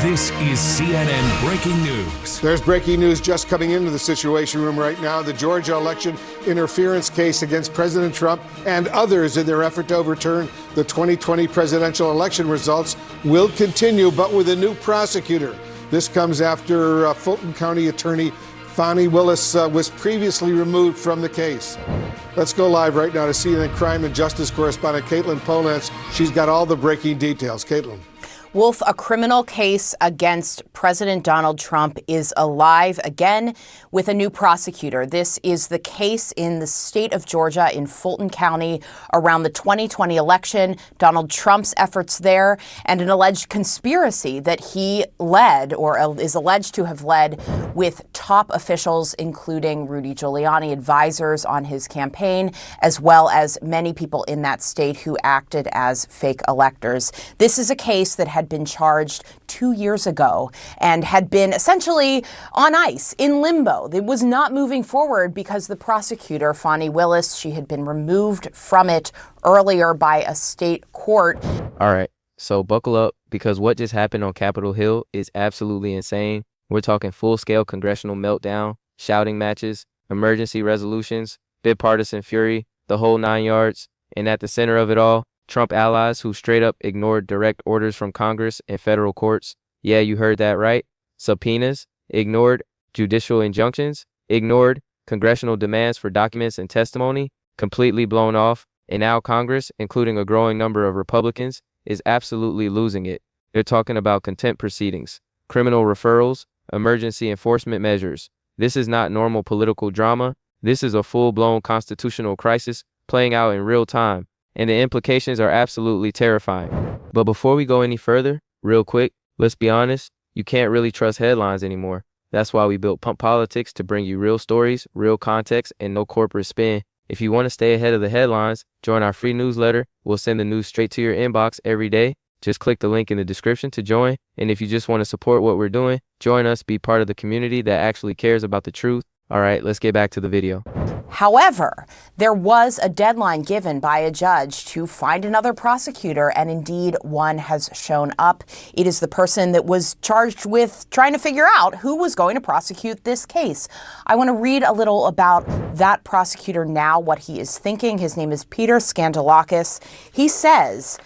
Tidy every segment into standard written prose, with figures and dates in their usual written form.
This is CNN Breaking News. There's breaking news just coming into the Situation Room right now. The Georgia election interference case against President Trump and others in their effort to overturn the 2020 presidential election results will continue, but with a new prosecutor. This comes after Fulton County Attorney Fani Willis was previously removed from the case. Let's go live right now to CNN crime and justice correspondent Caitlin Polantz. She's got all the breaking details. Caitlin. Wolf, a criminal case against President Donald Trump is alive again with a new prosecutor. This is the case in the state of Georgia in Fulton County around the 2020 election, Donald Trump's efforts there, and an alleged conspiracy that he led or is alleged to have led with top officials, including Rudy Giuliani, advisors on his campaign, as well as many people in that state who acted as fake electors. This is a case that had been charged 2 years ago and had been essentially on ice, in limbo. It was not moving forward because the prosecutor, Fani Willis, she had been removed from it earlier by a state court. All right, so buckle up, because what just happened on Capitol Hill is absolutely insane. We're talking full-scale congressional meltdown, shouting matches, emergency resolutions, bipartisan fury, the whole 9 yards, and at the center of it all, Trump allies who straight up ignored direct orders from Congress and federal courts. Yeah, you heard that right. Subpoenas, ignored judicial injunctions, ignored congressional demands for documents and testimony, completely blown off. And now Congress, including a growing number of Republicans, is absolutely losing it. They're talking about contempt proceedings, criminal referrals, emergency enforcement measures. This is not normal political drama. This is a full-blown constitutional crisis playing out in real time. And the implications are absolutely terrifying. But before we go any further, real quick, let's be honest, you can't really trust headlines anymore. That's why we built Pump Politics to bring you real stories, real context, and no corporate spin. If you want to stay ahead of the headlines, join our free newsletter. We'll send the news straight to your inbox every day. Just click the link in the description to join. And if you just want to support what we're doing, join us, be part of the community that actually cares about the truth. All right, let's get back to the video. However, there was a deadline given by a judge to find another prosecutor, and indeed one has shown up. It is the person that was charged with trying to figure out who was going to prosecute this case. I want to read a little about that prosecutor now, what he is thinking. His name is Peter Skandalakis. He says,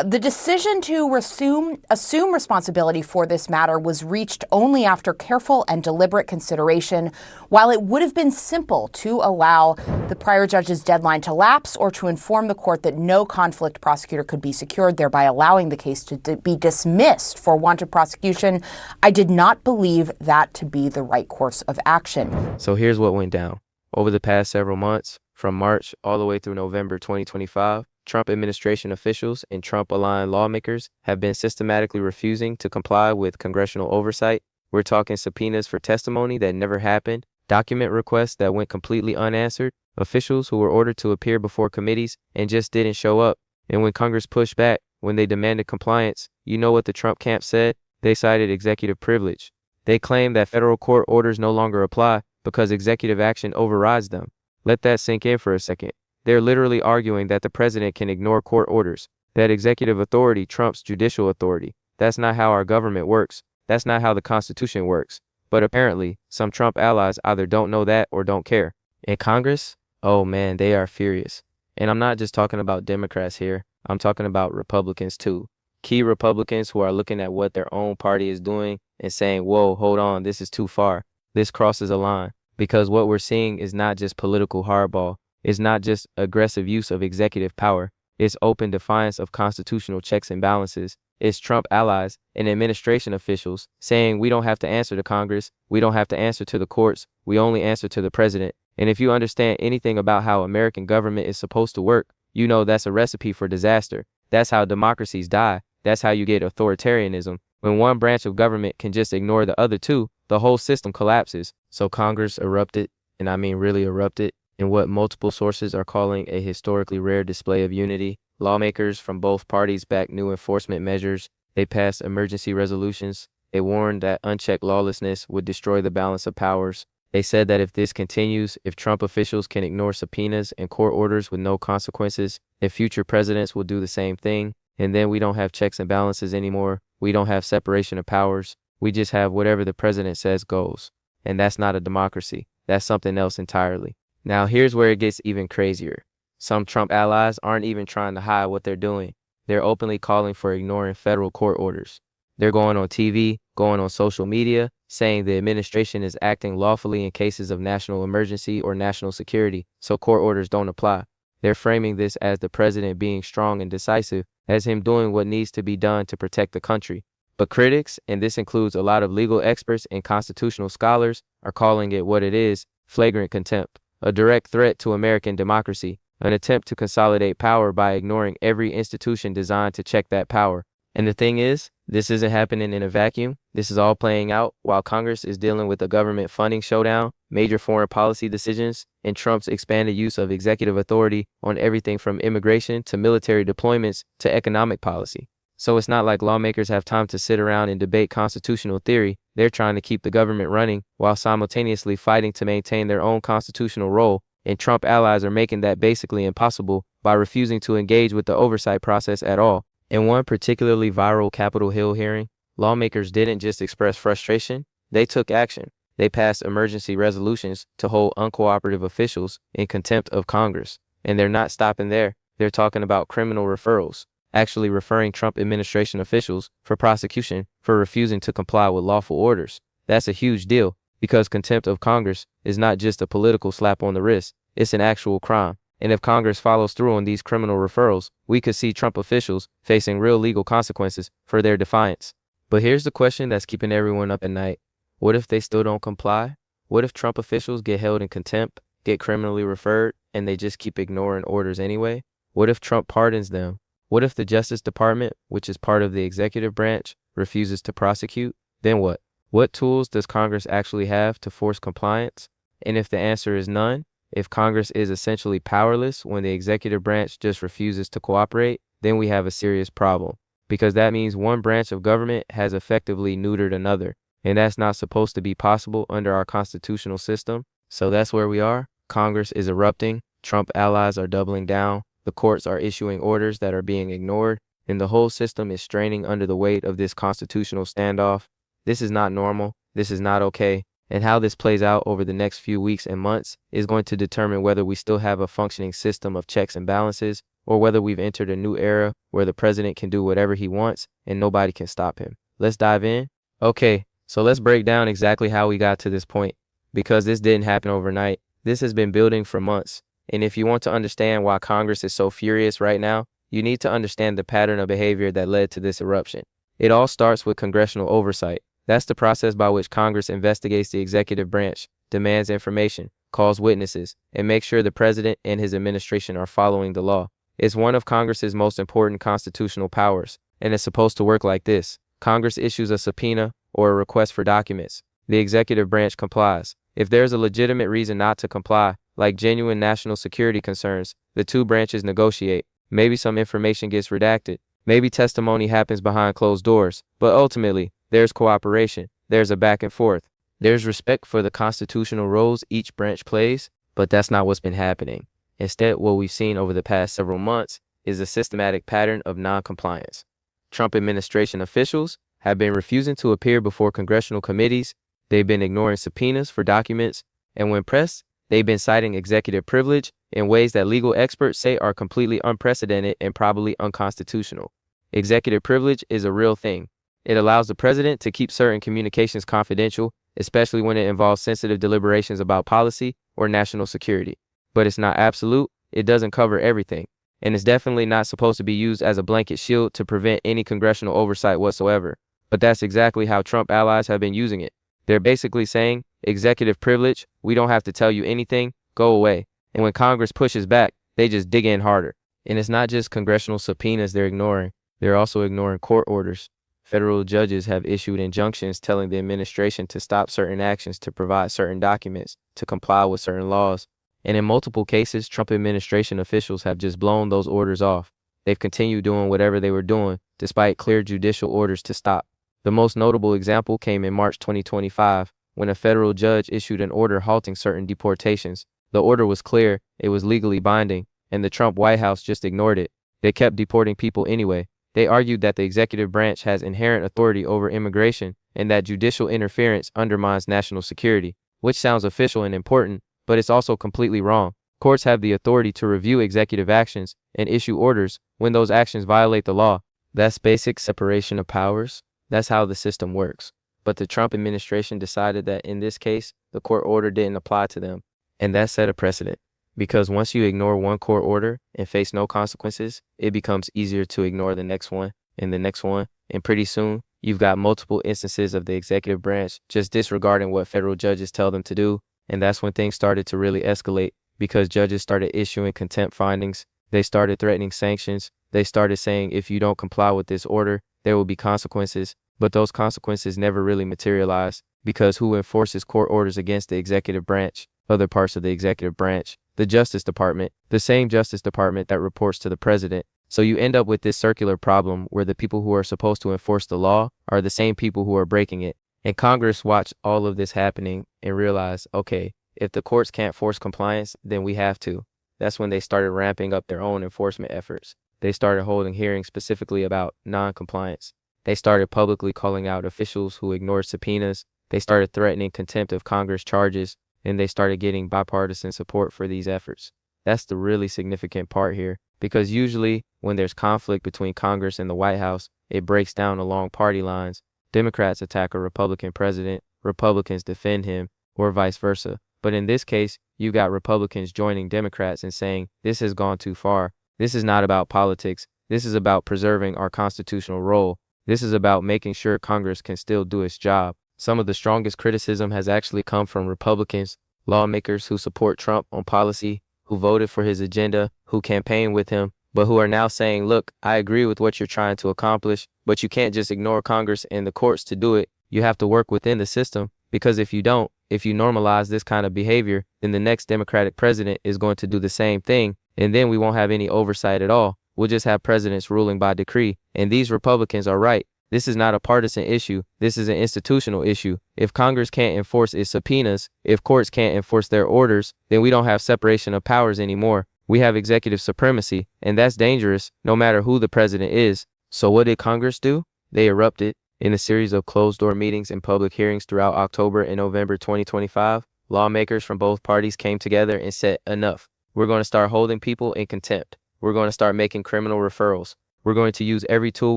the decision to assume responsibility for this matter was reached only after careful and deliberate consideration. While it would have been simple to allow the prior judge's deadline to lapse or to inform the court that no conflict prosecutor could be secured, thereby allowing the case to be dismissed for want of prosecution, I did not believe that to be the right course of action. So here's what went down. Over the past several months, from March all the way through November 2025, Trump administration officials and Trump-aligned lawmakers have been systematically refusing to comply with congressional oversight. We're talking subpoenas for testimony that never happened, document requests that went completely unanswered, officials who were ordered to appear before committees and just didn't show up. And when Congress pushed back, when they demanded compliance, you know what the Trump camp said? They cited executive privilege. They claimed that federal court orders no longer apply because executive action overrides them. Let that sink in for a second. They're literally arguing that the president can ignore court orders, that executive authority trumps judicial authority. That's not how our government works. That's not how the Constitution works. But apparently, some Trump allies either don't know that or don't care. In Congress, oh man, they are furious. And I'm not just talking about Democrats here. I'm talking about Republicans too. Key Republicans who are looking at what their own party is doing and saying, whoa, hold on, this is too far. This crosses a line. Because what we're seeing is not just political hardball. It's not just aggressive use of executive power. It's open defiance of constitutional checks and balances. It's Trump allies and administration officials saying we don't have to answer to Congress. We don't have to answer to the courts. We only answer to the president. And if you understand anything about how American government is supposed to work, you know that's a recipe for disaster. That's how democracies die. That's how you get authoritarianism. When one branch of government can just ignore the other two, the whole system collapses. So Congress erupted, and I mean really erupted, in what multiple sources are calling a historically rare display of unity. Lawmakers from both parties backed new enforcement measures. They passed emergency resolutions. They warned that unchecked lawlessness would destroy the balance of powers. They said that if this continues, if Trump officials can ignore subpoenas and court orders with no consequences, if future presidents will do the same thing, And then we don't have checks and balances anymore. We don't have separation of powers. We just have whatever the president says goes. And that's not a democracy. That's something else entirely. Now, here's where it gets even crazier. Some Trump allies aren't even trying to hide what they're doing. They're openly calling for ignoring federal court orders. They're going on TV, going on social media, saying the administration is acting lawfully in cases of national emergency or national security, so court orders don't apply. They're framing this as the president being strong and decisive, as him doing what needs to be done to protect the country. But critics, and this includes a lot of legal experts and constitutional scholars, are calling it what it is: flagrant contempt, a direct threat to American democracy, an attempt to consolidate power by ignoring every institution designed to check that power. And the thing is, this isn't happening in a vacuum. This is all playing out while Congress is dealing with a government funding showdown, major foreign policy decisions, and Trump's expanded use of executive authority on everything from immigration to military deployments to economic policy. So it's not like lawmakers have time to sit around and debate constitutional theory. They're trying to keep the government running while simultaneously fighting to maintain their own constitutional role, and Trump allies are making that basically impossible by refusing to engage with the oversight process at all. In one particularly viral Capitol Hill hearing, lawmakers didn't just express frustration, they took action. They passed emergency resolutions to hold uncooperative officials in contempt of Congress. And they're not stopping there. They're talking about criminal referrals, actually referring Trump administration officials for prosecution for refusing to comply with lawful orders. That's a huge deal, because contempt of Congress is not just a political slap on the wrist, it's an actual crime. And if Congress follows through on these criminal referrals, we could see Trump officials facing real legal consequences for their defiance. But here's the question that's keeping everyone up at night. What if they still don't comply? What if Trump officials get held in contempt, get criminally referred, and they just keep ignoring orders anyway? What if Trump pardons them? What if the Justice Department, which is part of the executive branch, refuses to prosecute? Then what? What tools does Congress actually have to force compliance? And if the answer is none, if Congress is essentially powerless when the executive branch just refuses to cooperate, then we have a serious problem, because that means one branch of government has effectively neutered another, and that's not supposed to be possible under our constitutional system. So that's where we are. Congress is erupting, Trump allies are doubling down, the courts are issuing orders that are being ignored, and the whole system is straining under the weight of this constitutional standoff. This is not normal. This is not okay. And how this plays out over the next few weeks and months is going to determine whether we still have a functioning system of checks and balances, or whether we've entered a new era where the president can do whatever he wants and nobody can stop him. Let's dive in. Okay, so let's break down exactly how we got to this point, because this didn't happen overnight. This has been building for months. And if you want to understand why Congress is so furious right now, you need to understand the pattern of behavior that led to this eruption. It all starts with congressional oversight. That's the process by which Congress investigates the executive branch, demands information, calls witnesses, and makes sure the president and his administration are following the law. It's one of Congress's most important constitutional powers, and it's supposed to work like this. Congress issues a subpoena or a request for documents. The executive branch complies. If there's a legitimate reason not to comply, like genuine national security concerns, the two branches negotiate. Maybe some information gets redacted. Maybe testimony happens behind closed doors, but ultimately, there's cooperation, there's a back and forth, there's respect for the constitutional roles each branch plays, but that's not what's been happening. Instead, what we've seen over the past several months is a systematic pattern of non-compliance. Trump administration officials have been refusing to appear before congressional committees, they've been ignoring subpoenas for documents, and when pressed, they've been citing executive privilege in ways that legal experts say are completely unprecedented and probably unconstitutional. Executive privilege is a real thing. It allows the president to keep certain communications confidential, especially when it involves sensitive deliberations about policy or national security. But it's not absolute, it doesn't cover everything, and it's definitely not supposed to be used as a blanket shield to prevent any congressional oversight whatsoever. But that's exactly how Trump allies have been using it. They're basically saying, executive privilege, we don't have to tell you anything, go away. And when Congress pushes back, they just dig in harder. And it's not just congressional subpoenas they're ignoring, they're also ignoring court orders. Federal judges have issued injunctions telling the administration to stop certain actions, to provide certain documents, to comply with certain laws. And in multiple cases, Trump administration officials have just blown those orders off. They've continued doing whatever they were doing, despite clear judicial orders to stop. The most notable example came in March 2025, when a federal judge issued an order halting certain deportations. The order was clear, it was legally binding, and the Trump White House just ignored it. They kept deporting people anyway. They didn't even They argued that the executive branch has inherent authority over immigration and that judicial interference undermines national security, which sounds official and important, but it's also completely wrong. Courts have the authority to review executive actions and issue orders when those actions violate the law. That's basic separation of powers. That's how the system works. But the Trump administration decided that in this case, the court order didn't apply to them. And that set a precedent. Because once you ignore one court order and face no consequences, it becomes easier to ignore the next one and the next one. And pretty soon, you've got multiple instances of the executive branch just disregarding what federal judges tell them to do. And that's when things started to really escalate, because judges started issuing contempt findings. They started threatening sanctions. They started saying if you don't comply with this order, there will be consequences. But those consequences never really materialized, because who enforces court orders against the executive branch? Other parts of the executive branch. The Justice Department, the same Justice Department that reports to the president. So you end up with this circular problem where the people who are supposed to enforce the law are the same people who are breaking it. And Congress watched all of this happening and realized, okay, if the courts can't force compliance, then we have to. That's when they started ramping up their own enforcement efforts. They started holding hearings specifically about non-compliance. They started publicly calling out officials who ignored subpoenas. They started threatening contempt of Congress charges, and they started getting bipartisan support for these efforts. That's the really significant part here, because usually when there's conflict between Congress and the White House, it breaks down along party lines. Democrats attack a Republican president, Republicans defend him, or vice versa. But in this case, you got Republicans joining Democrats and saying, this has gone too far. This is not about politics. This is about preserving our constitutional role. This is about making sure Congress can still do its job. Some of the strongest criticism has actually come from Republicans, lawmakers who support Trump on policy, who voted for his agenda, who campaigned with him, but who are now saying, look, I agree with what you're trying to accomplish, but you can't just ignore Congress and the courts to do it. You have to work within the system, because if you don't, if you normalize this kind of behavior, then the next Democratic president is going to do the same thing, and then we won't have any oversight at all. We'll just have presidents ruling by decree. And these Republicans are right. This is not a partisan issue. This is an institutional issue. If Congress can't enforce its subpoenas, if courts can't enforce their orders, then we don't have separation of powers anymore. We have executive supremacy, and that's dangerous no matter who the president is. So what did Congress do? They erupted. In a series of closed-door meetings and public hearings throughout October and November 2025, lawmakers from both parties came together and said, enough. We're going to start holding people in contempt. We're going to start making criminal referrals. We're going to use every tool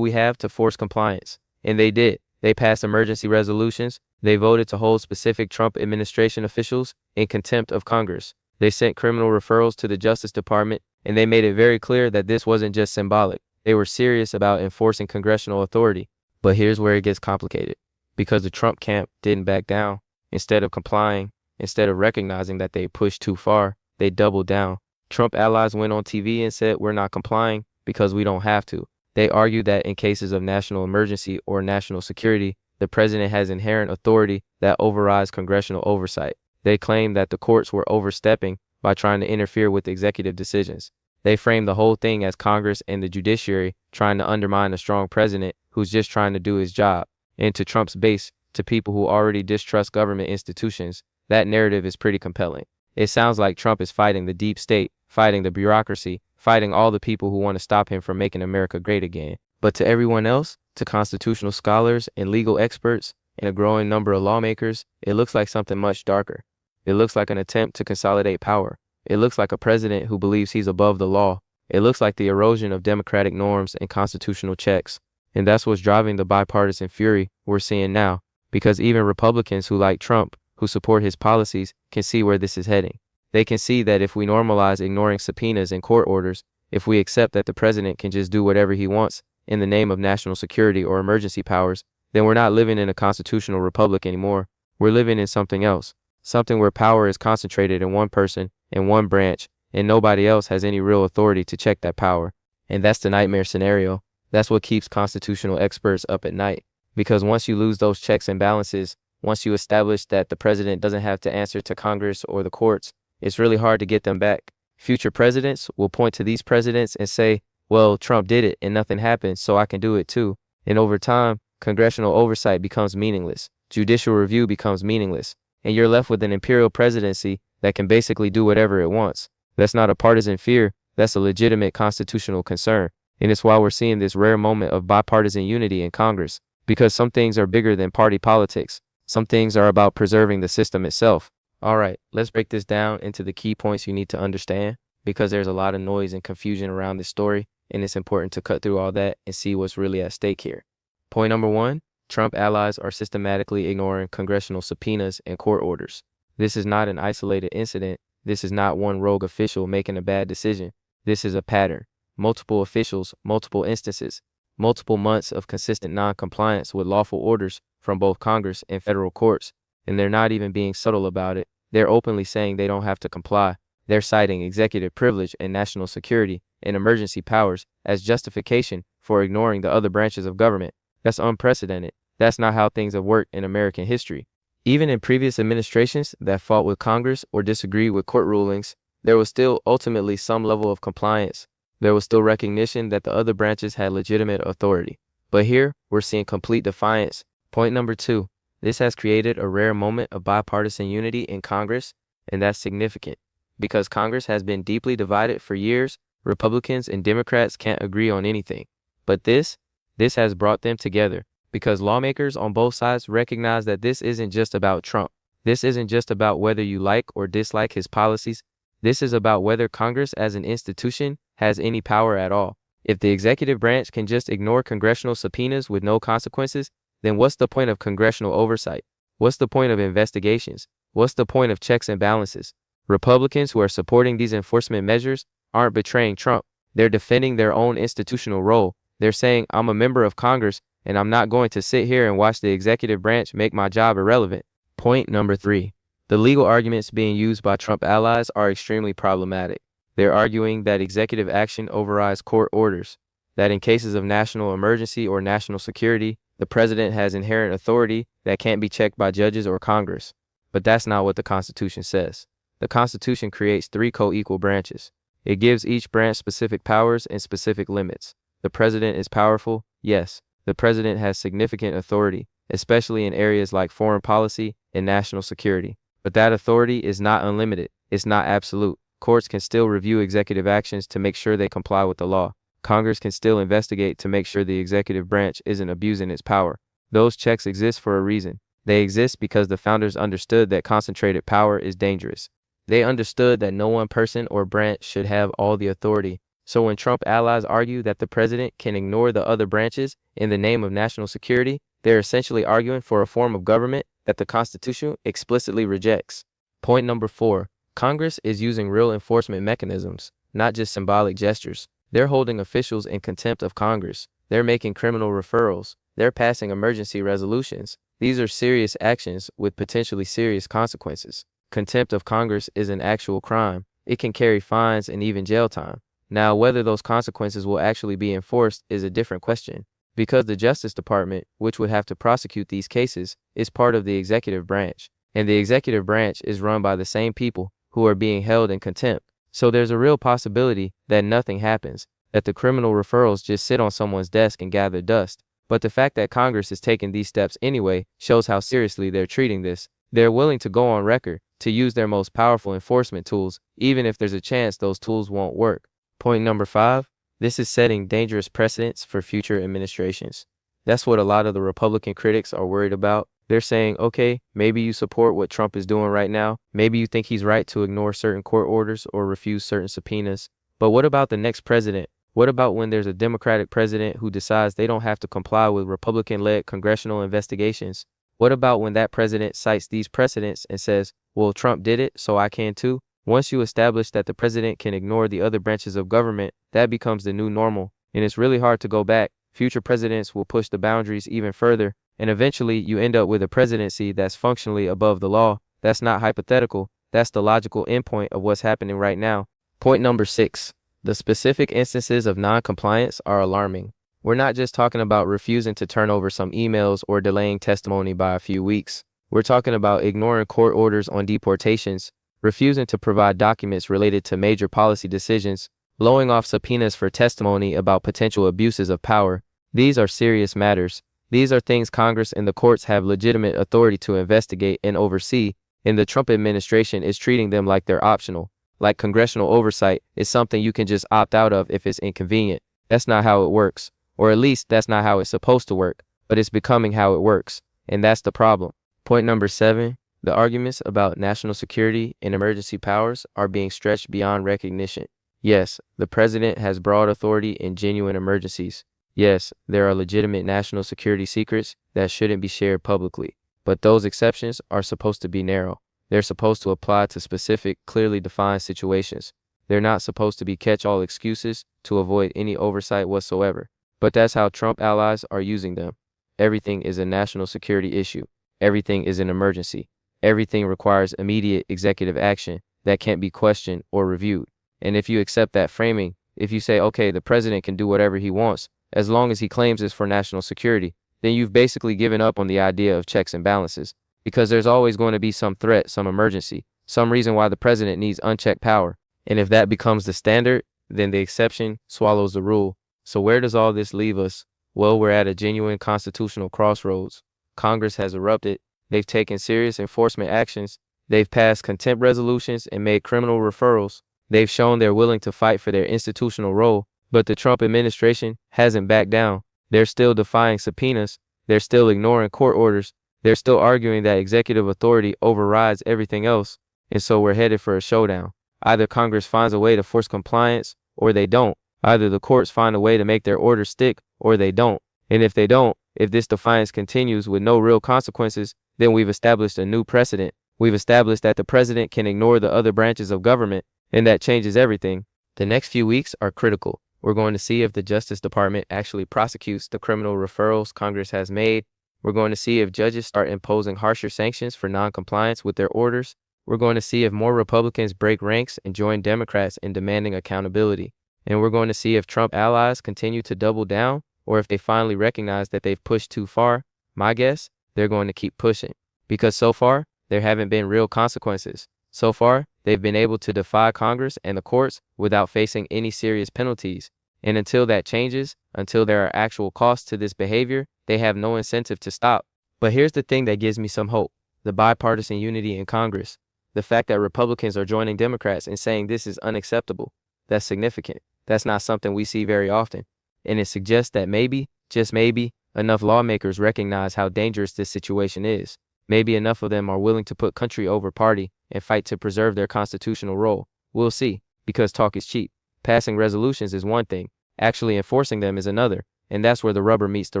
we have to force compliance. And they did. They passed emergency resolutions. They voted to hold specific Trump administration officials in contempt of Congress. They sent criminal referrals to the Justice Department, and they made it very clear that this wasn't just symbolic. They were serious about enforcing congressional authority. But here's where it gets complicated. Because the Trump camp didn't back down. Instead of complying, instead of recognizing that they pushed too far, they doubled down. Trump allies went on TV and said, we're not complying because we don't have to. They argued that in cases of national emergency or national security, the president has inherent authority that overrides congressional oversight. They claimed that the courts were overstepping by trying to interfere with executive decisions. They framed the whole thing as Congress and the judiciary trying to undermine a strong president who's just trying to do his job. And to Trump's base, to people who already distrust government institutions, that narrative is pretty compelling. It sounds like Trump is fighting the deep state, fighting the bureaucracy, fighting all the people who want to stop him from making America great again. But to everyone else, to constitutional scholars and legal experts, and a growing number of lawmakers, it looks like something much darker. It looks like an attempt to consolidate power. It looks like a president who believes he's above the law. It looks like the erosion of democratic norms and constitutional checks. And that's what's driving the bipartisan fury we're seeing now, because even Republicans who like Trump, who support his policies, can see where this is heading. They can see that if we normalize ignoring subpoenas and court orders, if we accept that the president can just do whatever he wants in the name of national security or emergency powers, then we're not living in a constitutional republic anymore. We're living in something else, something where power is concentrated in one person, in one branch, and nobody else has any real authority to check that power. And that's the nightmare scenario. That's what keeps constitutional experts up at night. Because once you lose those checks and balances, once you establish that the president doesn't have to answer to Congress or the courts, it's really hard to get them back. Future presidents will point to these presidents and say, well, Trump did it and nothing happened, so I can do it too. And over time, congressional oversight becomes meaningless. Judicial review becomes meaningless. And you're left with an imperial presidency that can basically do whatever it wants. That's not a partisan fear. That's a legitimate constitutional concern. And it's why we're seeing this rare moment of bipartisan unity in Congress, because some things are bigger than party politics. Some things are about preserving the system itself. All right, let's break this down into the key points you need to understand, because there's a lot of noise and confusion around this story, and it's important to cut through all that and see what's really at stake here. Point number one, Trump allies are systematically ignoring congressional subpoenas and court orders. This is not an isolated incident. This is not one rogue official making a bad decision. This is a pattern. Multiple officials, multiple instances, multiple months of consistent non-compliance with lawful orders from both Congress and federal courts. And they're not even being subtle about it. They're openly saying they don't have to comply. They're citing executive privilege and national security and emergency powers as justification for ignoring the other branches of government. That's unprecedented. That's not how things have worked in American history. Even in previous administrations that fought with Congress or disagreed with court rulings, there was still ultimately some level of compliance. There was still recognition that the other branches had legitimate authority. But here, we're seeing complete defiance. Point number two, this has created a rare moment of bipartisan unity in Congress, and that's significant. Because Congress has been deeply divided for years, Republicans and Democrats can't agree on anything. But this has brought them together, because lawmakers on both sides recognize that this isn't just about Trump. This isn't just about whether you like or dislike his policies. This is about whether Congress as an institution has any power at all. If the executive branch can just ignore congressional subpoenas with no consequences, then what's the point of congressional oversight? What's the point of investigations? What's the point of checks and balances? Republicans who are supporting these enforcement measures aren't betraying Trump. They're defending their own institutional role. They're saying, I'm a member of Congress, and I'm not going to sit here and watch the executive branch make my job irrelevant. Point number three. The legal arguments being used by Trump allies are extremely problematic. They're arguing that executive action overrides court orders, that in cases of national emergency or national security, the president has inherent authority that can't be checked by judges or Congress. But that's not what the Constitution says. The Constitution creates three co-equal branches. It gives each branch specific powers and specific limits. The president is powerful, yes. The president has significant authority, especially in areas like foreign policy and national security. But that authority is not unlimited. It's not absolute. Courts can still review executive actions to make sure they comply with the law. Congress can still investigate to make sure the executive branch isn't abusing its power. Those checks exist for a reason. They exist because the founders understood that concentrated power is dangerous. They understood that no one person or branch should have all the authority. So when Trump allies argue that the president can ignore the other branches in the name of national security, they're essentially arguing for a form of government that the Constitution explicitly rejects. Point number four, Congress is using real enforcement mechanisms, not just symbolic gestures. They're holding officials in contempt of Congress. They're making criminal referrals. They're passing emergency resolutions. These are serious actions with potentially serious consequences. Contempt of Congress is an actual crime. It can carry fines and even jail time. Now, whether those consequences will actually be enforced is a different question, because the Justice Department, which would have to prosecute these cases, is part of the executive branch, and the executive branch is run by the same people who are being held in contempt. So there's a real possibility that nothing happens, that the criminal referrals just sit on someone's desk and gather dust. But the fact that Congress is taking these steps anyway shows how seriously they're treating this. They're willing to go on record to use their most powerful enforcement tools, even if there's a chance those tools won't work. Point number five, this is setting dangerous precedents for future administrations. That's what a lot of the Republican critics are worried about. They're saying, okay, maybe you support what Trump is doing right now. Maybe you think he's right to ignore certain court orders or refuse certain subpoenas. But what about the next president? What about when there's a Democratic president who decides they don't have to comply with Republican-led congressional investigations? What about when that president cites these precedents and says, well, Trump did it, so I can too? Once you establish that the president can ignore the other branches of government, that becomes the new normal, and it's really hard to go back. Future presidents will push the boundaries even further, and eventually you end up with a presidency that's functionally above the law. That's not hypothetical. That's the logical endpoint of what's happening right now. Point number six, the specific instances of non-compliance are alarming. We're not just talking about refusing to turn over some emails or delaying testimony by a few weeks. We're talking about ignoring court orders on deportations, refusing to provide documents related to major policy decisions, blowing off subpoenas for testimony about potential abuses of power. These are serious matters. These are things Congress and the courts have legitimate authority to investigate and oversee, and the Trump administration is treating them like they're optional, like congressional oversight is something you can just opt out of if it's inconvenient. That's not how it works. Or at least that's not how it's supposed to work. But it's becoming how it works. And that's the problem. Point number 7. The arguments about national security and emergency powers are being stretched beyond recognition. Yes, the president has broad authority in genuine emergencies. Yes, there are legitimate national security secrets that shouldn't be shared publicly. But those exceptions are supposed to be narrow. They're supposed to apply to specific, clearly defined situations. They're not supposed to be catch-all excuses to avoid any oversight whatsoever. But that's how Trump allies are using them. Everything is a national security issue. Everything is an emergency. Everything requires immediate executive action that can't be questioned or reviewed. And if you accept that framing, if you say, okay, the president can do whatever he wants, as long as he claims it's for national security, then you've basically given up on the idea of checks and balances. Because there's always going to be some threat, some emergency, some reason why the president needs unchecked power. And if that becomes the standard, then the exception swallows the rule. So where does all this leave us? Well, we're at a genuine constitutional crossroads. Congress has erupted. They've taken serious enforcement actions. They've passed contempt resolutions and made criminal referrals. They've shown they're willing to fight for their institutional role. But the Trump administration hasn't backed down. They're still defying subpoenas. They're still ignoring court orders. They're still arguing that executive authority overrides everything else. And so we're headed for a showdown. Either Congress finds a way to force compliance, or they don't. Either the courts find a way to make their orders stick, or they don't. And if they don't, if this defiance continues with no real consequences, then we've established a new precedent. We've established that the president can ignore the other branches of government, and that changes everything. The next few weeks are critical. We're going to see if the Justice Department actually prosecutes the criminal referrals Congress has made. We're going to see if judges start imposing harsher sanctions for non-compliance with their orders. We're going to see if more Republicans break ranks and join Democrats in demanding accountability. And we're going to see if Trump allies continue to double down, or if they finally recognize that they've pushed too far. My guess, they're going to keep pushing. Because so far, there haven't been real consequences. So far, they've been able to defy Congress and the courts without facing any serious penalties. And until that changes, until there are actual costs to this behavior, they have no incentive to stop. But here's the thing that gives me some hope. The bipartisan unity in Congress. The fact that Republicans are joining Democrats and saying this is unacceptable. That's significant. That's not something we see very often. And it suggests that maybe, just maybe, enough lawmakers recognize how dangerous this situation is. Maybe enough of them are willing to put country over party and fight to preserve their constitutional role. We'll see, because talk is cheap. Passing resolutions is one thing. Actually enforcing them is another. And that's where the rubber meets the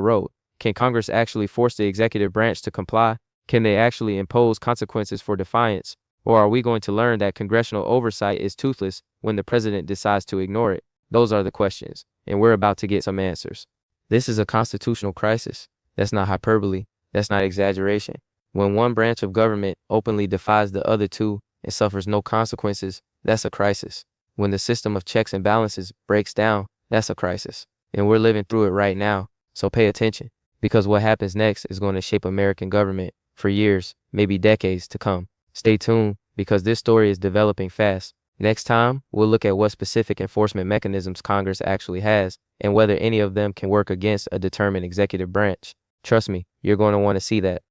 road. Can Congress actually force the executive branch to comply? Can they actually impose consequences for defiance? Or are we going to learn that congressional oversight is toothless when the president decides to ignore it? Those are the questions, and we're about to get some answers. This is a constitutional crisis. That's not hyperbole. That's not exaggeration. When one branch of government openly defies the other two and suffers no consequences, that's a crisis. When the system of checks and balances breaks down, that's a crisis. And we're living through it right now, so pay attention. Because what happens next is going to shape American government for years, maybe decades to come. Stay tuned, because this story is developing fast. Next time, we'll look at what specific enforcement mechanisms Congress actually has, and whether any of them can work against a determined executive branch. Trust me, you're going to want to see that.